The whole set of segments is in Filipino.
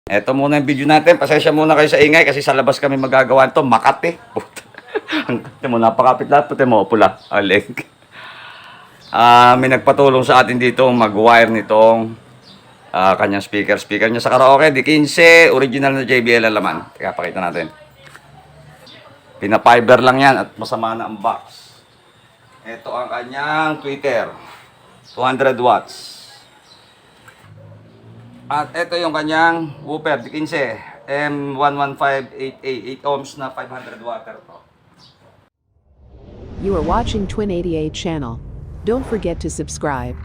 Eto muna yung video natin. Pasensya muna kayo sa ingay kasi sa labas kami magagawa ito. Makati. Puti mo, napakapit lahat. Puti mo, pula. Aling. May nagpatulong sa atin dito mag-wire nitong kanyang speaker. Speaker niya sa karaoke. D15. Original na JBL ang laman. Teka, pakita natin. Pina-fiber lang yan at masama na ang box. Ito ang kanyang tweeter. 200 watts. At ito yung kanyang woofer, D15, M11588, 8 ohms na 500 watt to. You are watching Twin 88 channel. Don't forget to subscribe.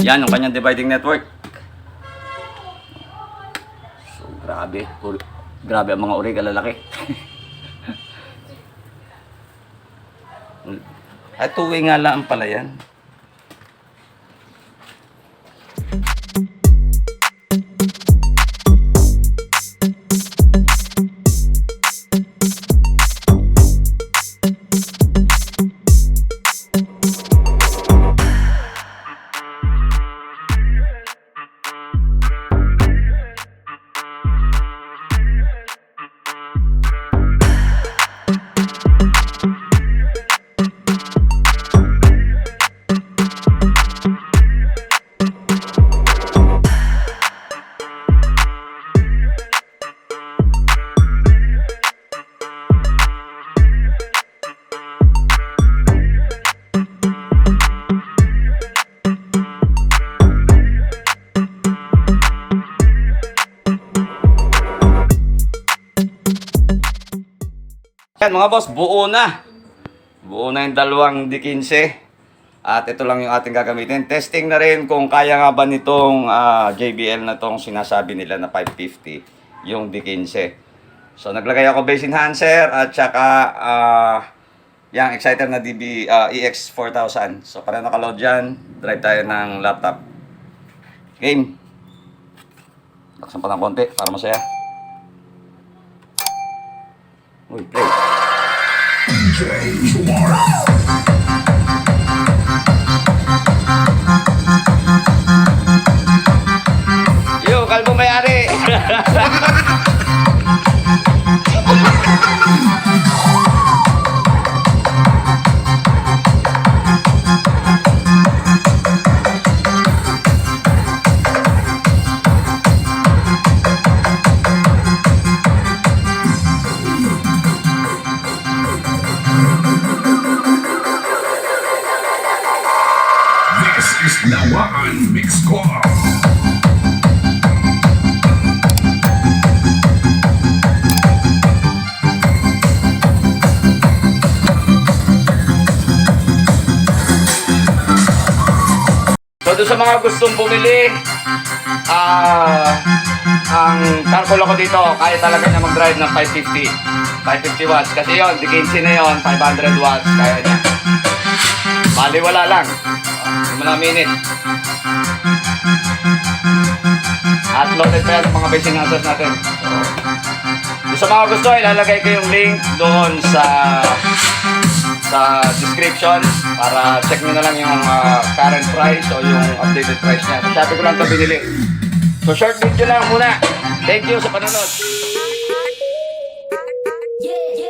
Yan yung kanyang dividing network. So, grabe. Grabe ang mga uri, kalalaki. Ay, two-way nga lang pala yan. Yan mga boss, buo na. Buo na yung dalawang D15. At ito lang yung ating gagamitin. Testing na rin kung kaya nga ba nitong JBL na tong sinasabi nila na 550, yung D15. So naglagay ako base enhancer at saka yung exciter na EX4000. So para nakaload dyan, drive tayo ng laptop. Game. Laksan pa ng konti para masaya. Uy, play. Yo, kalbo may-ari. This is Nawaan Mix Club. So doon sa mga gustong bumili, ang calcul ko dito, kaya talaga niya mag-drive ng 550 watts. Kasi yon, D15 na yon, 500 watts, kaya niya. Bali wala lang. Mga minute. At loaded pa yan ang mga base enhancers natin. So, sa mga gusto, ilalagay ko yung link doon sa description para check nyo na lang yung current price o yung updated price niya. So, sabi ko lang ito binili. So, short video lang muna. Thank you sa panonood. Yeah, yeah.